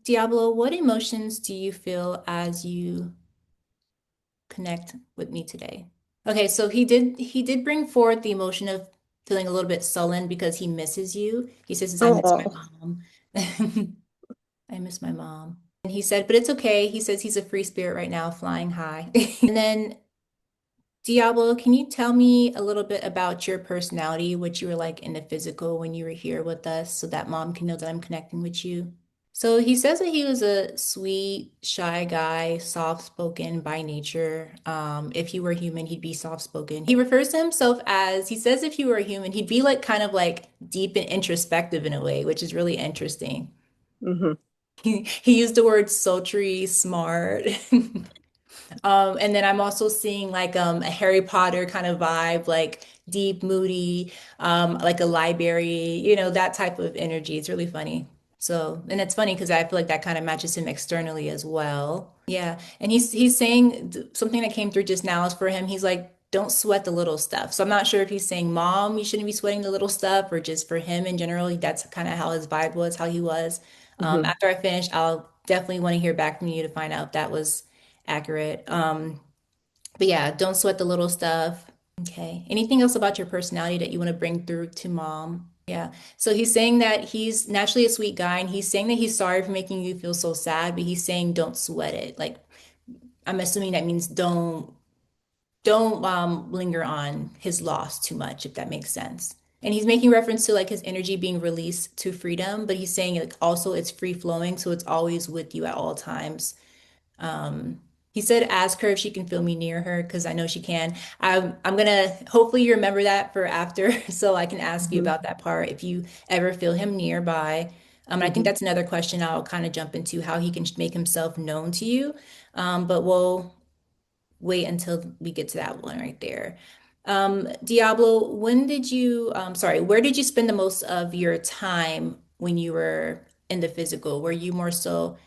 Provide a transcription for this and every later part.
Diablo, what emotions do you feel as you connect with me today? Okay, so he did bring forth the emotion of feeling a little bit sullen because he misses you. He says, I miss my Oh, mom. I miss my mom. And he said, but it's okay. He says he's a free spirit right now, flying high. And then Diablo, can you tell me a little bit about your personality, what you were like in the physical when you were here with us, so that mom can know that I'm connecting with you? So he says that he was a sweet, shy guy, soft-spoken by nature. If he were human, he'd be soft-spoken. He refers to himself as, he says if he were a human, he'd be like kind of like deep and introspective in a way, which is really interesting. hmm He used the word sultry, smart. And then I'm also seeing like a Harry Potter kind of vibe, like deep, moody, like a library, that type of energy. It's really funny. So, and it's funny because I feel like that kind of matches him externally as well. Yeah. And he's saying something that came through just now is for him, he's like, don't sweat the little stuff. So I'm not sure if he's saying, Mom, you shouldn't be sweating the little stuff, or just for him in general. That's kind of how his vibe was, how he was. hmm After I finish, I'll definitely want to hear back from you to find out if that was accurate. But yeah, don't sweat the little stuff. Okay. Anything else about your personality that you want to bring through to mom? Yeah. So he's saying that he's naturally a sweet guy and he's saying that he's sorry for making you feel so sad, but he's saying don't sweat it. Like I'm assuming that means don't linger on his loss too much, if that makes sense. And he's making reference to like his energy being released to freedom, but he's saying like also it's free flowing, so it's always with you at all times. Um, he said, ask her if she can feel me near her because I know she can. I'm gonna hopefully you remember that for after, so I can ask you hmm about that part if you ever feel him nearby. I think hmm that's another question I'll kind of jump into how he can make himself known to you. But we'll wait until we get to that one right there. Diablo, where did you spend the most of your time when you were in the physical? Were you more so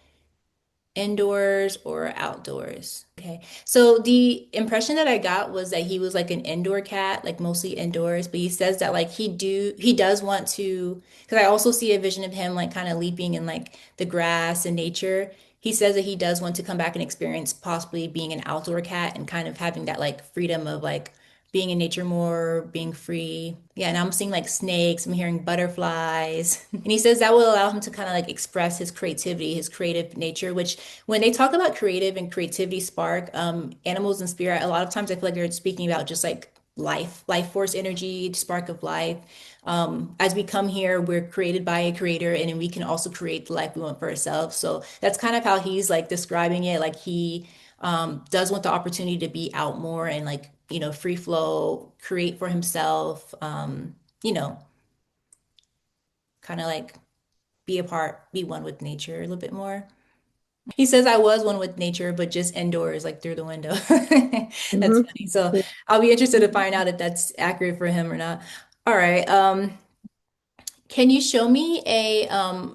indoors or outdoors? Okay. So the impression that I got was that he was like an indoor cat, like mostly indoors, but he says that like he does want to, because I also see a vision of him like kind of leaping in like the grass and nature. He says that he does want to come back and experience possibly being an outdoor cat and kind of having that like freedom of like being in nature more, being free. Yeah, and I'm seeing like snakes, I'm hearing butterflies. And he says that will allow him to kind of like express his creativity, his creative nature, which when they talk about creative and creativity spark, animals and spirit, a lot of times I feel like they're speaking about just like life force energy, spark of life. As we come here, we're created by a creator, and then we can also create the life we want for ourselves. So that's kind of how he's like describing it. Like he does want the opportunity to be out more and like, free flow, create for himself, you know, kind of like be one with nature a little bit more. He says I was one with nature, but just indoors, like through the window. That's hmm funny. So I'll be interested to find out if that's accurate for him or not. All right. Can you show me a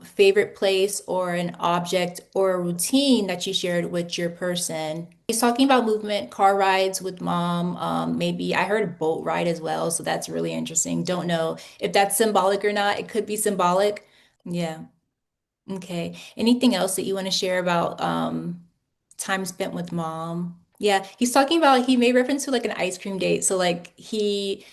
favorite place or an object or a routine that you shared with your person? He's talking about movement, car rides with mom. Maybe I heard a boat ride as well, so that's really interesting. Don't know if that's symbolic or not. It could be symbolic. Yeah. Okay. Anything else that you want to share about time spent with mom? Yeah, he's talking about he made reference to like an ice cream date. So like he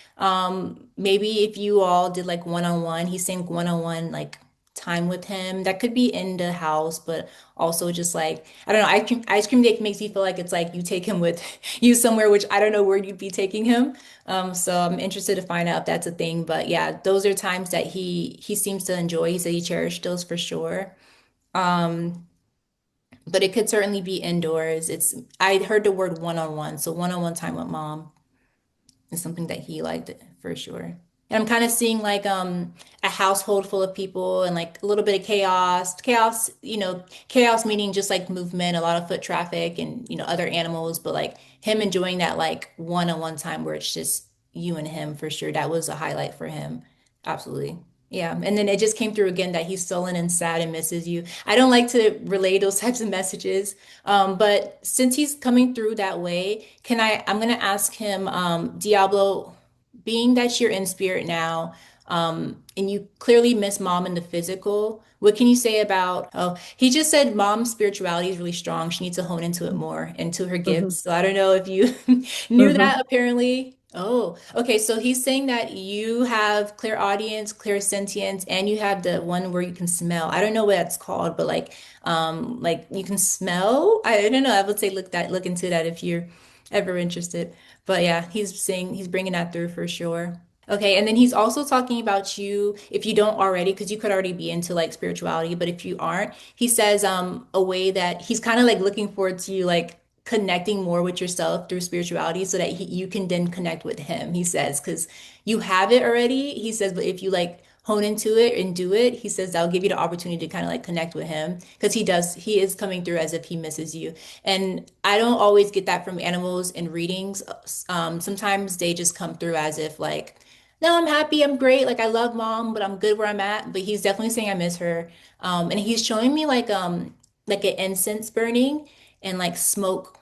maybe if you all did like one-on-one, he's saying one-on-one like time with him. That could be in the house, but also just like I don't know, ice cream date makes me feel like it's like you take him with you somewhere, which I don't know where you'd be taking him. So I'm interested to find out if that's a thing. But yeah, those are times that he seems to enjoy. He said he cherished those for sure. Um, but it could certainly be indoors. I heard the word one-on-one, so one-on-one time with mom is something that he liked for sure. And I'm kind of seeing like a household full of people and like a little bit of chaos. Chaos, chaos meaning just like movement, a lot of foot traffic and other animals, but like him enjoying that like one-on-one time where it's just you and him for sure. That was a highlight for him. Absolutely. Yeah. And then it just came through again that he's sullen and sad and misses you. I don't like to relay those types of messages. But since he's coming through that way, I'm gonna ask him, Diablo, being that you're in spirit now, And you clearly miss mom in the physical. What can you say about, oh, he just said mom's spirituality is really strong. She needs to hone into it more, into her Hmm. gifts. So I don't know if you knew Hmm. that apparently. Oh, okay. So he's saying that you have clairaudience, clairsentience, and you have the one where you can smell. I don't know what that's called, but like you can smell. I don't know. I would say look into that if you're ever interested. But yeah, he's saying he's bringing that through for sure. Okay, and then he's also talking about you if you don't already, because you could already be into like spirituality, but if you aren't, he says a way that he's kind of like looking forward to you like connecting more with yourself through spirituality so that you can then connect with him. He says because you have it already. He says, but if you like hone into it and do it, he says that'll give you the opportunity to kind of like connect with him because he is coming through as if he misses you. And I don't always get that from animals in readings. Sometimes they just come through as if like no, I'm happy. I'm great. Like I love mom, but I'm good where I'm at. But he's definitely saying I miss her. And he's showing me like an incense burning and like smoke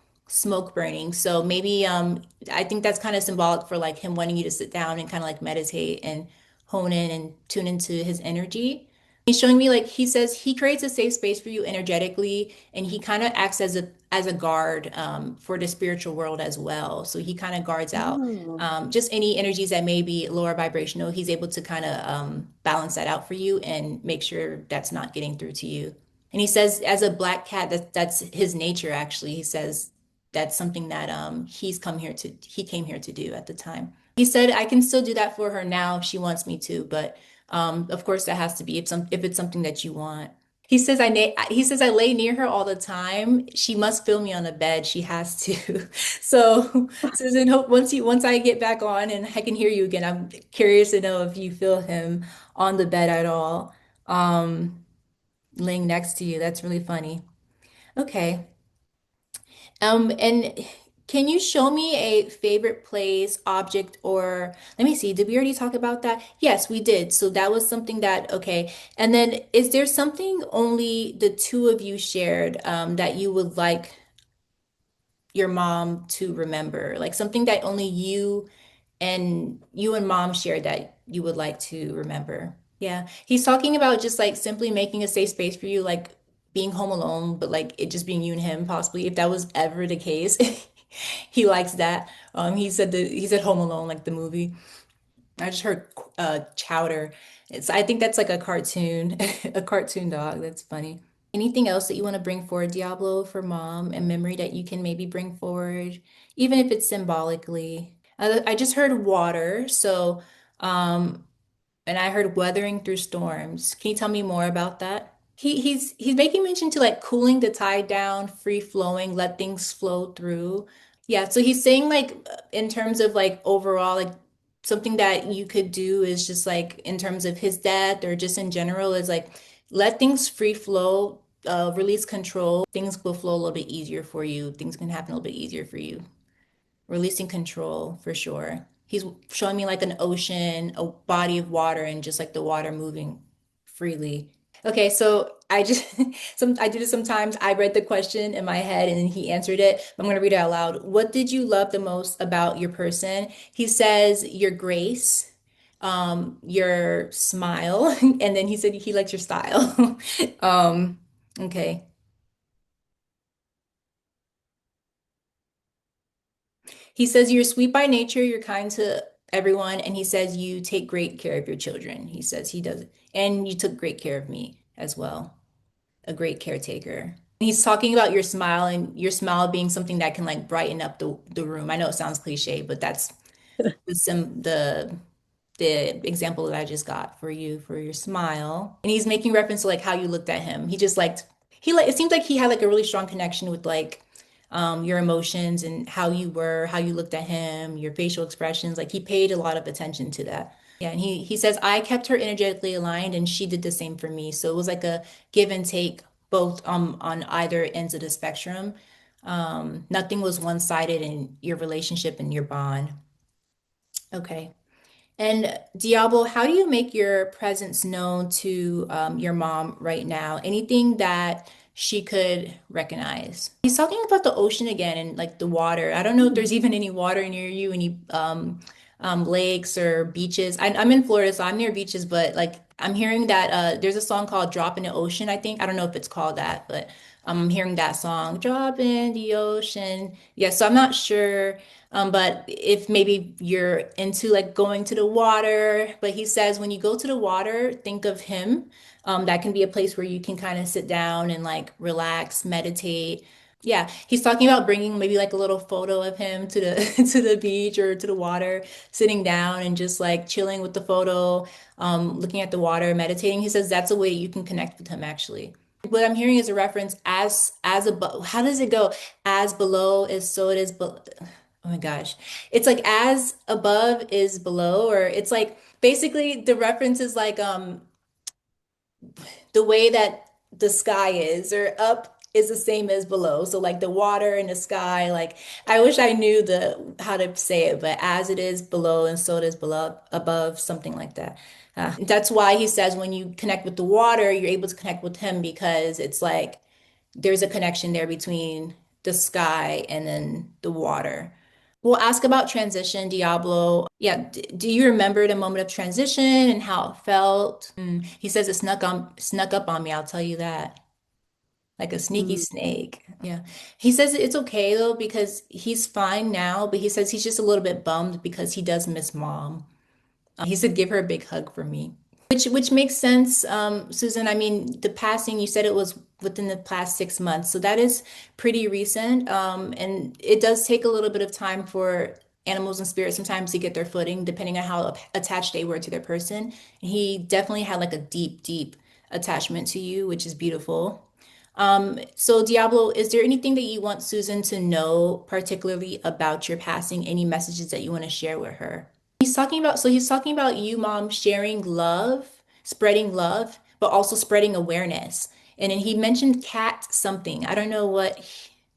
burning. So maybe I think that's kind of symbolic for like him wanting you to sit down and kind of like meditate and hone in and tune into his energy. He's showing me like he says he creates a safe space for you energetically, and he kind of acts as a guard for the spiritual world as well. So he kind of guards out Oh. just any energies that may be lower vibrational. He's able to kind of balance that out for you and make sure that's not getting through to you. And he says, as a black cat, that's his nature. Actually, he says that's something that he came here to do at the time. He said, I can still do that for her now if she wants me to, but of course that has to be if it's something that you want. He says I lay near her all the time. She must feel me on the bed. She has to. So then once I get back on and I can hear you again, I'm curious to know if you feel him on the bed at all, um, laying next to you. That's really funny. Okay. And can you show me a favorite place, object, or let me see, did we already talk about that? Yes, we did. So that was something that, okay. And then is there something only the two of you shared that you would like your mom to remember? Like something that only you and mom shared that you would like to remember? Yeah. He's talking about just like simply making a safe space for you, like being home alone, but like it just being you and him, possibly, if that was ever the case. He likes that. He said Home Alone, like the movie. I just heard Chowder. I think that's like a cartoon, a cartoon dog. That's funny. Anything else that you want to bring forward, Diablo, for mom and memory that you can maybe bring forward, even if it's symbolically? I just heard water, so um, and I heard weathering through storms. Can you tell me more about that? He's making mention to like cooling the tide down, free flowing, let things flow through. Yeah, so he's saying like in terms of like overall like something that you could do is just like in terms of his death or just in general is like let things free flow, release control. Things will flow a little bit easier for you. Things can happen a little bit easier for you. Releasing control for sure. He's showing me like an ocean, a body of water, and just like the water moving freely. Okay, so I just I do this sometimes. I read the question in my head and then he answered it. I'm gonna read it out loud. What did you love the most about your person? He says your grace, your smile, and then he said he likes your style. Um, okay. He says you're sweet by nature, you're kind to everyone, and he says you take great care of your children. He says he does it. And you took great care of me as well, a great caretaker. And he's talking about your smile and your smile being something that can like brighten up the room. I know it sounds cliche, but that's the example that I just got for you for your smile. And he's making reference to like how you looked at him. He just liked he like it seems like he had like a really strong connection with like your emotions and how you were, how you looked at him, your facial expressions. Like he paid a lot of attention to that. Yeah, and he says I kept her energetically aligned and she did the same for me. So it was like a give and take both on either ends of the spectrum. Nothing was one-sided in your relationship and your bond. Okay. And Diablo, how do you make your presence known to your mom right now? Anything that she could recognize? He's talking about the ocean again and like the water. I don't know if there's even any water near you, any lakes or beaches. I'm in Florida, so I'm near beaches, but like I'm hearing that there's a song called Drop in the Ocean, I think. I don't know if it's called that, but I'm hearing that song, Drop in the Ocean. Yeah, so I'm not sure. But if maybe you're into like going to the water, but he says when you go to the water, think of him. That can be a place where you can kind of sit down and like relax, meditate. Yeah, he's talking about bringing maybe like a little photo of him to the to the beach or to the water, sitting down and just like chilling with the photo, looking at the water, meditating. He says that's a way you can connect with him actually. What I'm hearing is a reference as above. How does it go? As below is so it is below. Oh my gosh. It's like as above is below, or it's like basically the reference is like the way that the sky is or up is the same as below. So like the water and the sky, like I wish I knew the how to say it, but as it is below and so it is below above, something like that. That's why he says when you connect with the water, you're able to connect with him because it's like there's a connection there between the sky and then the water. We'll ask about transition, Diablo. Yeah, do you remember the moment of transition and how it felt? He says it snuck up on me, I'll tell you that. Like a sneaky Mm. snake. Yeah. He says it's okay though because he's fine now, but he says he's just a little bit bummed because he does miss mom. He said give her a big hug for me. Which makes sense, Susan. I mean, the passing, you said it was within the past 6 months, so that is pretty recent. And it does take a little bit of time for animals and spirits sometimes to get their footing, depending on how attached they were to their person. And he definitely had like a deep, deep attachment to you, which is beautiful. So Diablo, is there anything that you want Susan to know, particularly about your passing? Any messages that you want to share with her? He's talking about you, mom, sharing love, spreading love, but also spreading awareness. And then he mentioned cat something. I don't know what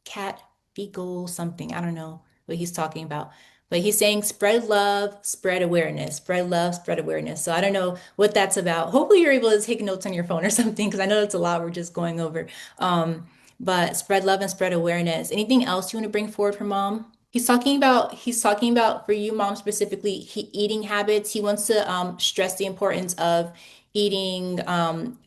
cat beagle something. I don't know what he's talking about. But he's saying spread love, spread awareness, spread love, spread awareness. So I don't know what that's about. Hopefully you're able to take notes on your phone or something, because I know it's a lot we're just going over. But spread love and spread awareness. Anything else you want to bring forward for mom? He's talking about for you, mom, specifically eating habits. He wants to stress the importance of eating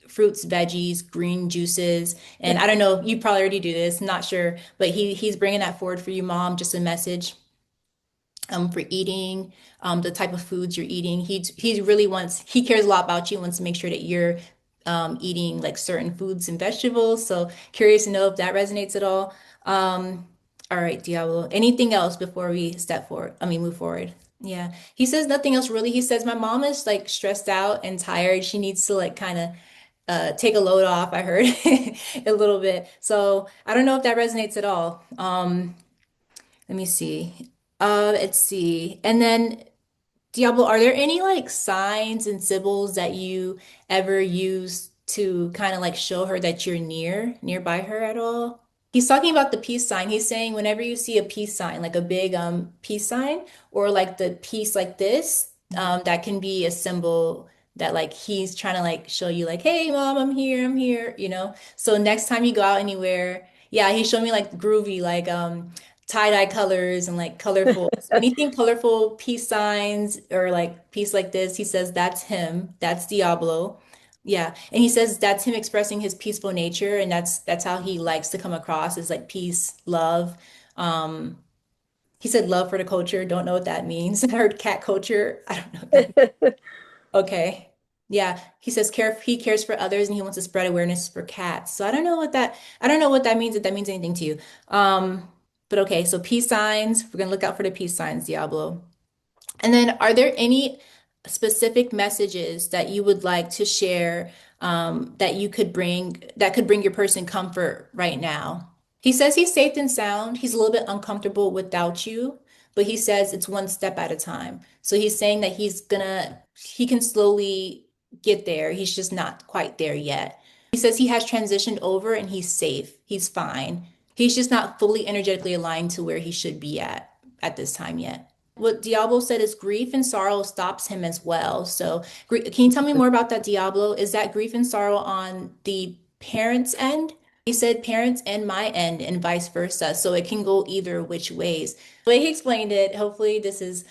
fruits, veggies, green juices. And I don't know, you probably already do this, I'm not sure, but he's bringing that forward for you, mom, just a message for eating, the type of foods you're eating. He really wants, he cares a lot about you, wants to make sure that you're eating like certain foods and vegetables. So curious to know if that resonates at all. All right, Diablo. Anything else before we step forward? I mean, move forward. Yeah. He says nothing else really. He says my mom is like stressed out and tired. She needs to like kind of take a load off, I heard a little bit. So I don't know if that resonates at all. Let me see. Let's see. And then Diablo, are there any like signs and symbols that you ever use to kind of like show her that you're nearby her at all? He's talking about the peace sign. He's saying whenever you see a peace sign, like a big peace sign, or like the peace like this, that can be a symbol that like he's trying to like show you like, hey mom, I'm here, you know? So next time you go out anywhere, yeah, he showed me like groovy, like tie-dye colors and like colorful. So anything colorful, peace signs or like peace like this, he says that's him. That's Diablo. Yeah. And he says that's him expressing his peaceful nature and that's how he likes to come across is like peace, love. Um he said love for the culture. Don't know what that means. I heard cat culture. I don't know what that means. Okay. Yeah, he cares for others and he wants to spread awareness for cats. So I don't know what that means if that means anything to you. But okay, so peace signs. We're gonna look out for the peace signs, Diablo. And then are there any specific messages that you would like to share that you could bring that could bring your person comfort right now? He says he's safe and sound. He's a little bit uncomfortable without you, but he says it's one step at a time. So he's saying that he can slowly get there. He's just not quite there yet. He says he has transitioned over and he's safe. He's fine. He's just not fully energetically aligned to where he should be at this time yet. What Diablo said is grief and sorrow stops him as well. So, can you tell me more about that, Diablo? Is that grief and sorrow on the parents' end? He said parents and my end and vice versa. So it can go either which ways. The way he explained it, hopefully this is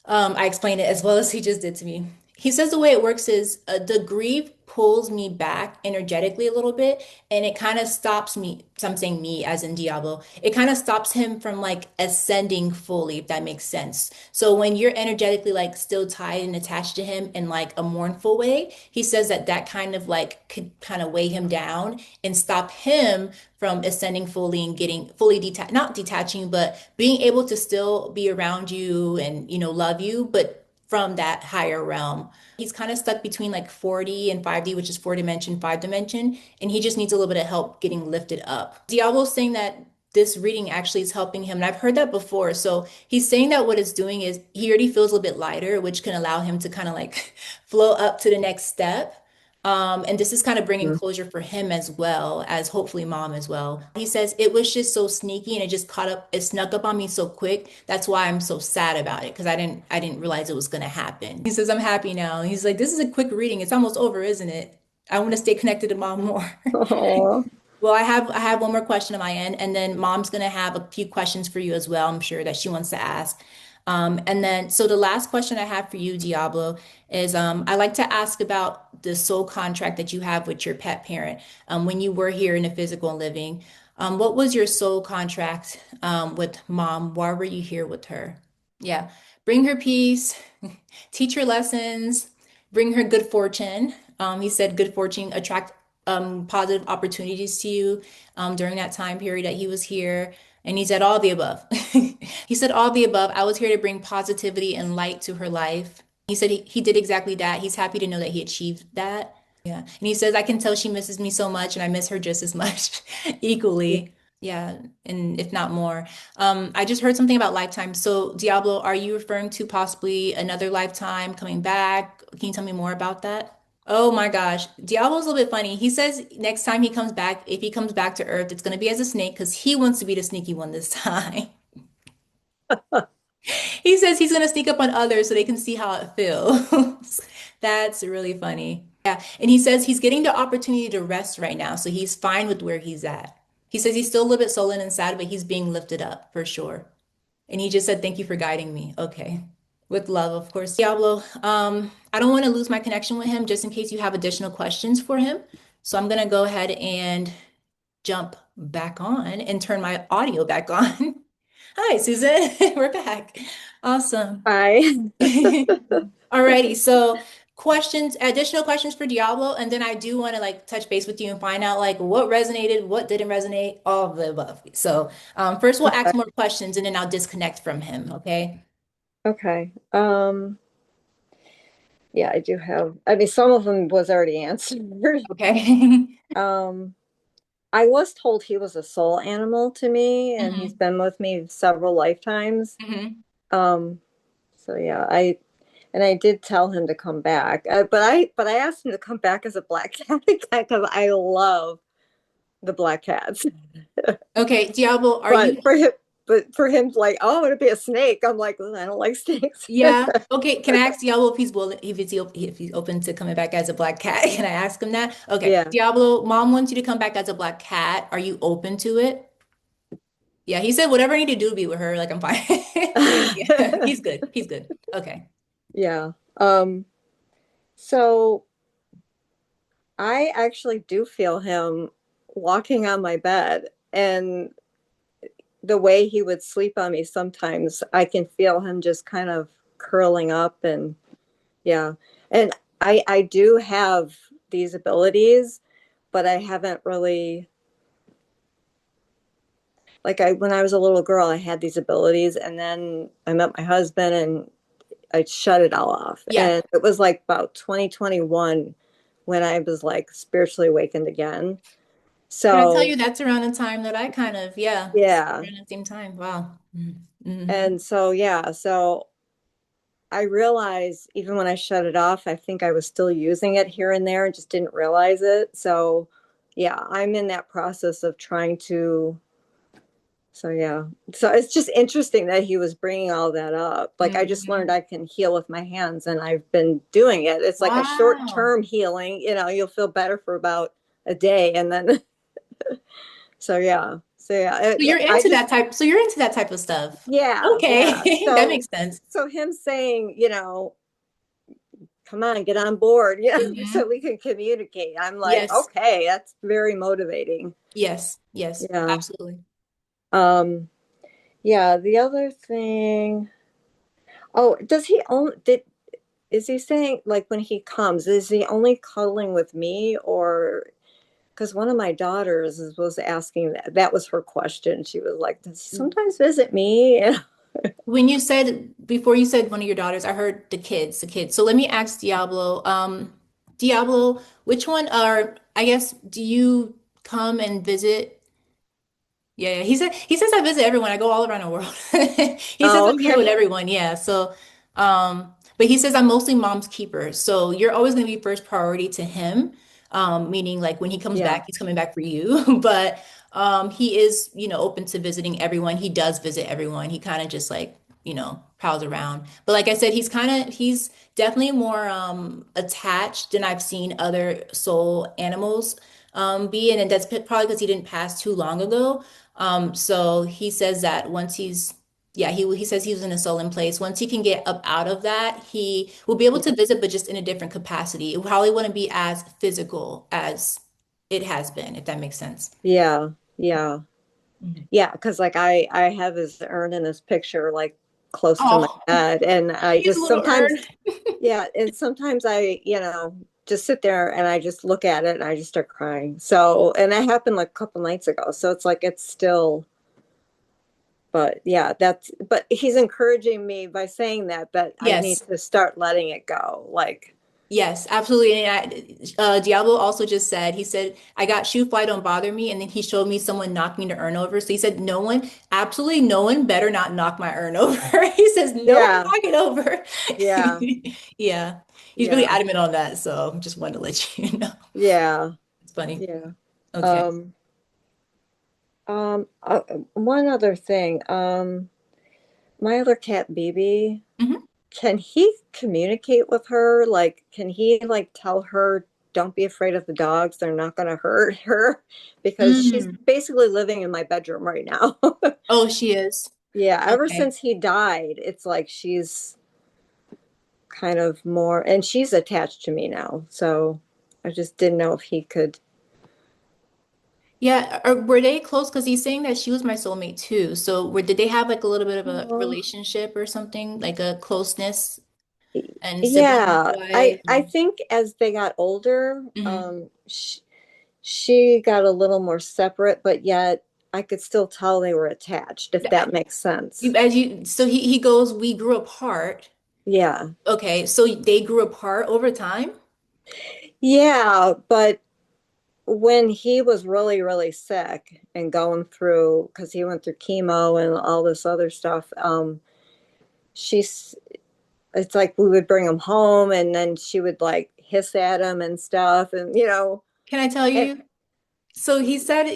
I explained it as well as he just did to me. He says the way it works is the grief pulls me back energetically a little bit, and it kind of stops me. So I'm saying me as in Diablo. It kind of stops him from like ascending fully, if that makes sense. So when you're energetically like still tied and attached to him in like a mournful way, he says that that kind of like could kind of weigh him down and stop him from ascending fully and getting fully detached, not detaching, but being able to still be around you and, love you, but from that higher realm. He's kind of stuck between like 4D and 5D, which is four dimension, five dimension, and he just needs a little bit of help getting lifted up. Diablo's saying that this reading actually is helping him, and I've heard that before. So he's saying that what it's doing is he already feels a little bit lighter, which can allow him to kind of like flow up to the next step. And this is kind of bringing Mhm. closure for him as well as hopefully mom as well. He says it was just so sneaky and it just caught up, it snuck up on me so quick. That's why I'm so sad about it because I didn't realize it was gonna happen. He says I'm happy now. He's like, this is a quick reading. It's almost over, isn't it? I want to stay connected to mom more. Oh, Well, I have one more question on my end, and then mom's gonna have a few questions for you as well. I'm sure that she wants to ask. And then, so the last question I have for you, Diablo, is I like to ask about the soul contract that you have with your pet parent. When you were here in the physical living, what was your soul contract with mom? Why were you here with her? Yeah, bring her peace, teach her lessons, bring her good fortune. He said good fortune attract positive opportunities to you during that time period that he was here. And he said all the above. He said all the above. I was here to bring positivity and light to her life. He said he did exactly that. He's happy to know that he achieved that. Yeah. And he says, I can tell she misses me so much, and I miss her just as much, equally. Yeah. And if not more. I just heard something about lifetime. So, Diablo, are you referring to possibly another lifetime coming back? Can you tell me more about that? Oh my gosh. Diablo's a little bit funny. He says next time he comes back, if he comes back to Earth, it's going to be as a snake because he wants to be the sneaky one this time. He says he's going to sneak up on others so they can see how it feels. That's really funny. Yeah. And he says he's getting the opportunity to rest right now. So he's fine with where he's at. He says he's still a little bit sullen and sad, but he's being lifted up for sure. And he just said, thank you for guiding me. Okay. With love, of course. Diablo, I don't want to lose my connection with him just in case you have additional questions for him. So I'm going to go ahead and jump back on and turn my audio back on. Hi, Susan. We're back. Awesome. I Alrighty. So additional questions for Diablo, and then I do want to like touch base with you and find out like what resonated, what didn't resonate, all of the above. So first we'll ask okay. more questions and then I'll disconnect from him. Okay. Okay. Yeah, I do have. I mean, some of them was already answered. Okay. Um, I was told he was a soul animal to me, and he's hmm been with me several lifetimes. hmm Um, so yeah, I did tell him to come back, but I asked him to come back as a black cat because I love the black cats. Okay, Diablo, are you? But for him, like, oh, I want to be a snake. I'm like, well, I don't like snakes. Yeah. Okay. Can I ask Diablo if he's willing, if he's open to coming back as a black cat? Can I ask him that? Okay. Yeah. Diablo, mom wants you to come back as a black cat. Are you open to it? Yeah, he said whatever I need to do to be with her, like I'm fine. Yeah, he's good. He's good. Okay. Yeah. So I actually do feel him walking on my bed, and the way he would sleep on me sometimes, I can feel him just kind of curling up, and yeah. And I do have these abilities, but I haven't really, like, I when I was a little girl, I had these abilities, and then I met my husband and I shut it all off. Yeah. And it was like about 2021 when I was like spiritually awakened again. Can I tell So, you that's around the time that I kind of, yeah, yeah. around the same time. Wow. Mm-hmm. And so, yeah. So I realized even when I shut it off, I think I was still using it here and there and just didn't realize it. So, yeah, I'm in that process of trying to. So, yeah. So it's just interesting that he was bringing all that up. Like, I just hmm learned I can heal with my hands, and I've been doing it. It's like a short Wow. term healing, you'll feel better for about a day. And then, so, yeah. So yeah, So you're I into just that type. So you're into that type of stuff. yeah, yeah. Okay, that So makes sense. so him saying, come on, get on board, Hmm. so we can communicate. I'm like, Yes, okay, that's very motivating. yes, yes, Yeah. absolutely. Um, yeah, the other thing, oh, does he own did is he saying like when he comes, is he only cuddling with me or because one of my daughters was asking that. That was her question. She was like, does he sometimes visit me? When you said before you said one of your daughters, I heard the kids, the kids. So let me ask Diablo. Diablo, which one are, I guess, do you come and visit? Yeah, yeah. He says I visit everyone. I go all around the world. He says Oh, I'm here with okay. everyone. Yeah. So, but he says I'm mostly mom's keeper. So you're always going to be first priority to him. Meaning like when he comes Yeah. back, he's coming back for you. But he is, open to visiting everyone. He does visit everyone. He kind of just like, prowls around. But like I said, he's definitely more attached than I've seen other soul animals be. And that's probably because he didn't pass too long ago. So he says that once yeah, he says he was in a sullen place. Once he can get up out of that, he will be able Yeah. to visit, but just in a different capacity. It probably wouldn't be as physical as it has been, if that makes sense. Yeah. Yeah. Mhm. Yeah. Cause like I have his urn in his picture like close to my Oh, bed. And I he's a just little urn. sometimes, yeah, and sometimes I, just sit there and I just look at it and I just start crying. So, and that happened like a couple nights ago. So it's like it's still, but yeah, but he's encouraging me by saying that I need Yes, to start letting it go. Like, yes, absolutely. Diablo also just said, he said, I got shoe fly, don't bother me. And then he showed me someone knocking the urn over. So he said, no one, absolutely no one better not knock my urn over. He says, no one yeah, knock it over. yeah, Yeah, he's really yeah, adamant on that. So just wanted to let you know. yeah, It's funny. yeah. Okay. Um, one other thing. My other cat, BB, Hmm. can he communicate with her? Like, can he like tell her, don't be afraid of the dogs, they're not going to hurt her? Because she's Mm. basically living in my bedroom right now. Oh, she is. Yeah, ever Okay. since he died, it's like she's kind of more, and she's attached to me now. So I just didn't know if he could. Yeah, were they close? Because he's saying that she was my soulmate too. So did they have like a little bit of a Oh, relationship or something, like a closeness and sibling yeah, wise? I think as they got older, Mhm. she got a little more separate, but yet I could still tell they were attached, if that makes sense. So he goes, we grew apart. Yeah. Okay, so they grew apart over time? Yeah, but when he was really, really sick and going through, because he went through chemo and all this other stuff, she's, it's like we would bring him home and then she would like hiss at him and stuff. And, Can I tell and you? So he said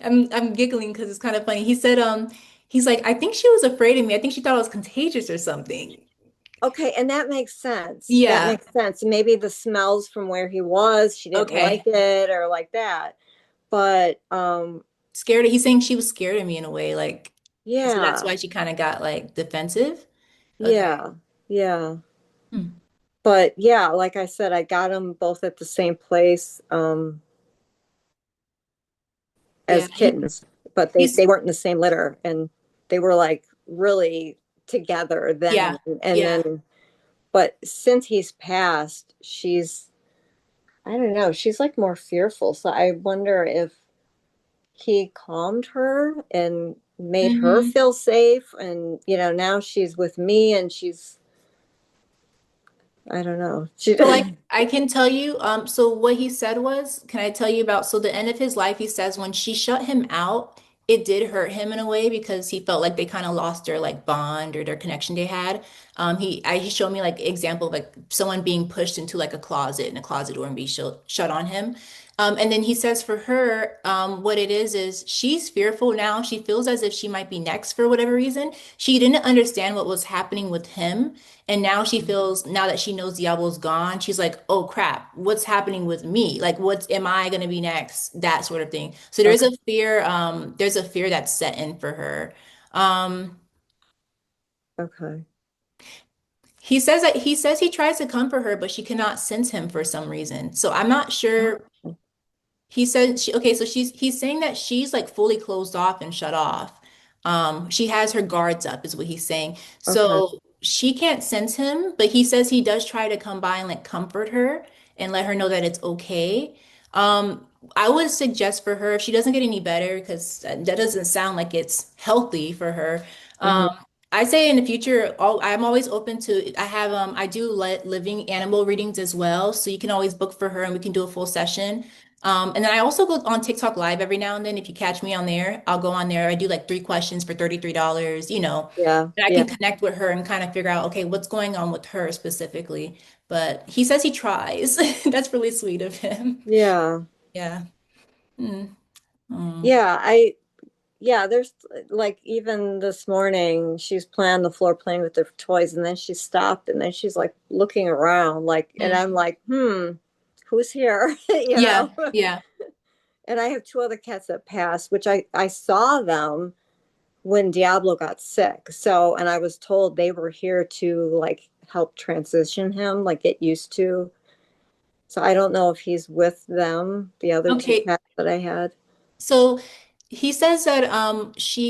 I'm giggling because it's kind of funny. He said he's like, I think she was afraid of me. I think she thought I was contagious or something. okay. And that makes sense. That Yeah. makes sense. Maybe the smells from where he was, she didn't like Okay. it or like that. But Scared. He's saying she was scared of me in a way, like, so that's yeah, why she kind of got like defensive. Okay. yeah, yeah. Hmm. But yeah, like I said, I got them both at the same place Yeah. as kittens, but they He's they weren't in the same litter, and they were like really together yeah. then. And Yeah. then, but since he's passed, I don't know, she's like more fearful. So I wonder if he calmed her and made her Hmm. feel safe, and now she's with me and she's, I don't know, she So like I can tell you, so what he said was, can I tell you about, so the end of his life, he says when she shut him out, it did hurt him in a way because he felt like they kind of lost their like bond or their connection they had. He showed me like example of like someone being pushed into like a closet and a closet door and be shut on him. And then he says for her, what it is she's fearful now. She feels as if she might be next for whatever reason. She didn't understand what was happening with him. And now she feels, now that she knows Diablo's gone, she's like, oh crap, what's happening with me? Like, am I going to be next? That sort of thing. So Okay. there's a fear that's set in for her. Um, Okay. he says he tries to comfort her, but she cannot sense him for some reason. So I'm not Oh, sure. He said okay, so he's saying that she's like fully closed off and shut off. She has her guards up, is what he's saying. okay. So she can't sense him, but he says he does try to come by and like comfort her and let her know that it's okay. I would suggest for her if she doesn't get any better, because that doesn't sound like it's healthy for her. Hmm. I say in the future, I'm always open to. I do let living animal readings as well, so you can always book for her and we can do a full session. And then I also go on TikTok Live every now and then. If you catch me on there, I'll go on there. I do like 3 questions for $33, Yeah. and I Yeah. can connect with her and kind of figure out, okay, what's going on with her specifically. But he says he tries. That's really sweet of him. Yeah. Yeah. Mm. Mm. Yeah. Yeah, there's like even this morning, she's playing on the floor playing with the toys, and then she stopped, and then she's like looking around, like, and Mm. I'm like, who's here? You Yeah. know? Yeah. And I have two other cats that passed, which I saw them when Diablo got sick. So, and I was told they were here to like help transition him, like get used to. So I don't know if he's with them, the other two Okay. cats that I had. So he says that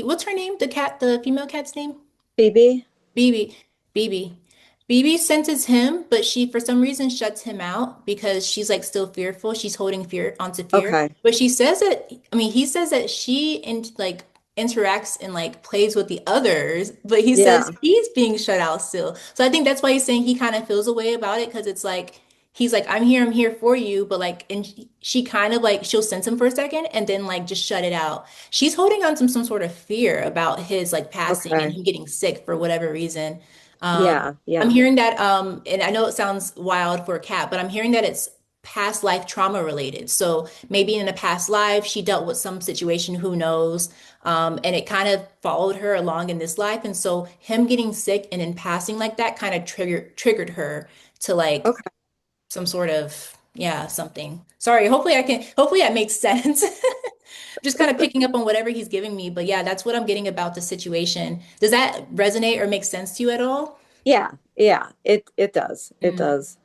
what's her name? The female cat's name? Phoebe? BB, BB. BB senses him, but she for some reason shuts him out because she's like still fearful. She's holding fear onto fear. Okay. But she says that, I mean, he says that she like interacts and like plays with the others, but he says Yeah. he's being shut out still. So I think that's why he's saying he kind of feels a way about it because it's like he's like, I'm here for you, but like, and she kind of like she'll sense him for a second and then like just shut it out. She's holding on to some sort of fear about his like passing and Okay. him getting sick for whatever reason. Yeah. I'm Yeah. hearing that, and I know it sounds wild for a cat, but I'm hearing that it's past life trauma related. So maybe in a past life, she dealt with some situation, who knows? And it kind of followed her along in this life. And so him getting sick and in passing like that kind of triggered her to like Okay. some sort of, yeah, something. Sorry, hopefully that makes sense. Just kind of picking up on whatever he's giving me. But yeah, that's what I'm getting about the situation. Does that resonate or make sense to you at all? Yeah. Yeah. It does. It Mm. does.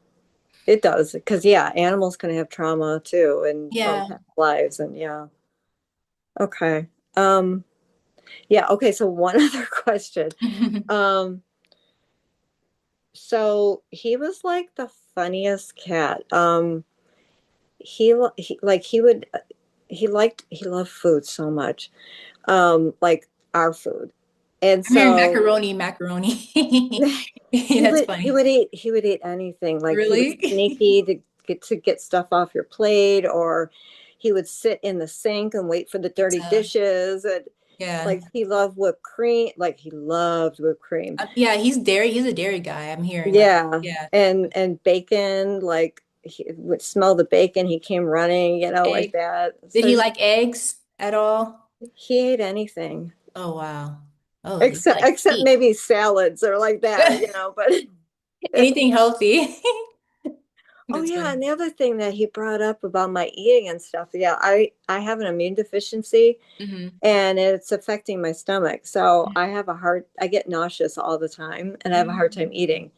It does. Because yeah, animals can have trauma too and from Yeah. past lives and yeah. Okay. Um, yeah, okay, so one other question. Um, so he was like the funniest cat. He like he would he loved food so much. Like our food. And I'm hearing so macaroni, macaroni. Yeah, he that's would funny. he would eat anything. Like he was Really? sneaky to get stuff off your plate, or he would sit in the sink and wait for the dirty Pizza. dishes. And Yeah. like he loved whipped cream. Like he loved whipped cream. Yeah, he's dairy. He's a dairy guy. I'm hearing like, Yeah, yeah. and bacon. Like he would smell the bacon. He came running, like Egg. that. Did So he like eggs at all? he ate anything Oh, wow. Oh, he's except like except meat. maybe salads or like that. But. Anything healthy. Oh That's yeah, funny. and the other thing that he brought up about my eating and stuff, yeah, I have an immune deficiency Hmm. and it's affecting my stomach. So I get nauseous all the time and I have a hard time eating.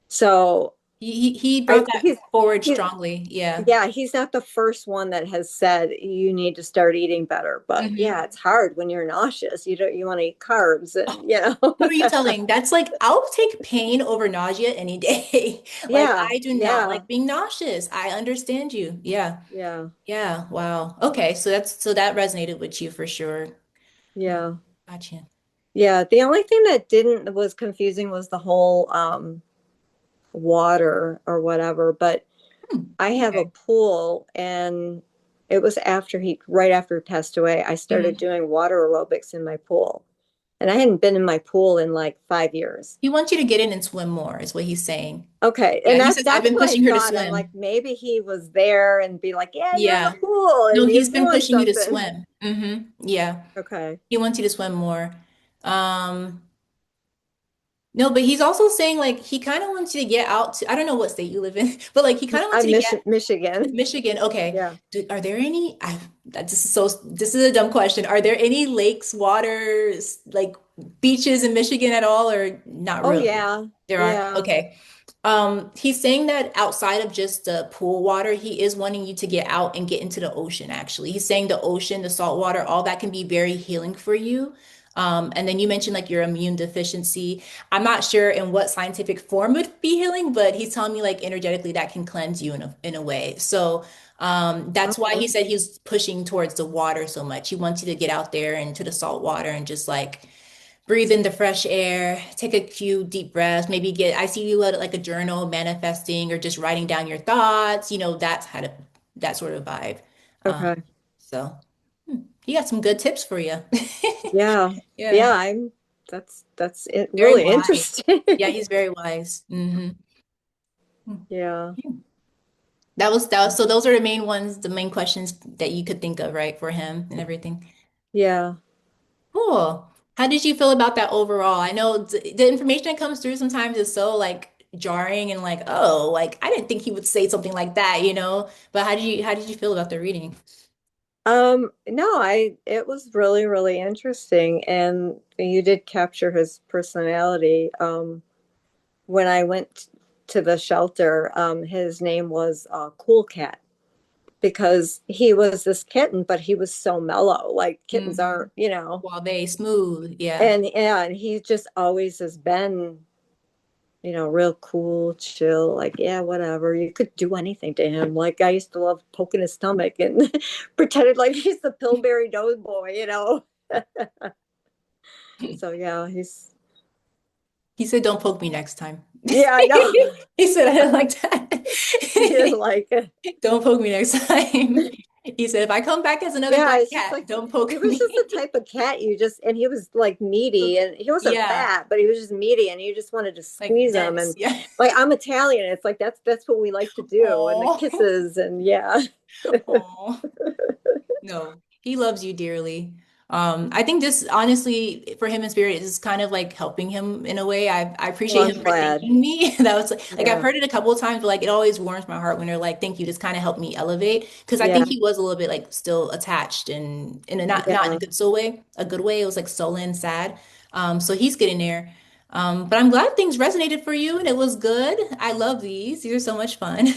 So He brought I that forward he's strongly. Yeah. yeah, he's not the first one that has said you need to start eating better. But Hmm. yeah, it's hard when you're nauseous. You want to eat carbs Oh, and who are you telling? That's like I'll take pain over nausea any day. Like yeah, I do not yeah, like being nauseous. I understand you. Yeah. yeah, Yeah. Wow. Okay. So that resonated with you for sure. Yeah. yeah. Gotcha. Yeah, the only thing that didn't was confusing was the whole water or whatever. But Hmm. I have a Okay. pool, and it was right after he passed away. I started Mhm. doing water aerobics in my pool. And I hadn't been in my pool in like 5 years. He wants you to get in and swim more, is what he's saying. Okay. Yeah, And he says, I've that's been what I pushing her to thought. I'm like, swim. maybe he was there and be like, yeah, you're in the Yeah. pool No, and you're he's been doing pushing you to something. swim. Yeah. Okay. He wants you to swim more. Um, no, but he's also saying like he kind of wants you to get out to, I don't know what state you live in, but like he kind of wants I'm you to get Michigan. Michigan. Okay. Yeah. Are there any, this is a dumb question. Are there any lakes, waters, like beaches in Michigan at all, or not Oh really? yeah. There are. Yeah. Okay. He's saying that outside of just the pool water, he is wanting you to get out and get into the ocean, actually. He's saying the ocean, the salt water, all that can be very healing for you. And then you mentioned like your immune deficiency. I'm not sure in what scientific form would be healing, but he's telling me like energetically that can cleanse you in a way. So that's why Okay. he said he's pushing towards the water so much. He wants you to get out there into the salt water and just like breathe in the fresh air, take a few deep breaths, maybe I see you at like a journal manifesting or just writing down your thoughts, that's kind of that sort of vibe. Um, Okay. so he got some good tips for you. Yeah. Yeah, Yeah. That's it, very really wise. interesting. Yeah, he's very wise. Yeah. So those are the main ones, the main questions that you could think of, right, for him and everything. Yeah. Cool. How did you feel about that overall? I know the information that comes through sometimes is so like jarring and like, oh, like I didn't think he would say something like that. But how did you feel about the reading? No, it was really, really interesting. And you did capture his personality. When I went to the shelter, his name was Cool Cat because he was this kitten, but he was so mellow. Like kittens Hmm. aren't, you know. Well, they smooth, yeah. And yeah, and he just always has been, real cool, chill, like, yeah, whatever. You could do anything to him. Like I used to love poking his stomach and pretended like he's the Pillsbury Doughboy. So yeah, He said, "Don't poke me next time." yeah, I know. He said, "I didn't like He that." didn't like it. Don't poke me next time. He said, "If I come back as another Yeah, black it's just cat, like don't he poke was just the me." type of cat and he was like meaty and he wasn't Yeah, fat, but he was just meaty and you just wanted to like squeeze him dense. and Yeah. like I'm Italian. It's like that's what we like to do and the Oh. kisses and yeah. Oh. No, he loves you dearly. I think this honestly for him in spirit is kind of like helping him in a way. I Well, appreciate I'm him for glad. thanking me. That was like I've Yeah. heard it a couple of times, but like it always warms my heart when they're like, "Thank you." This kind of helped me elevate because I Yeah. think he was a little bit like still attached and in a not in a Yeah. good soul way, a good way. It was like sullen, sad. So he's getting there. But I'm glad things resonated for you and it was good. I love these. These are so much fun.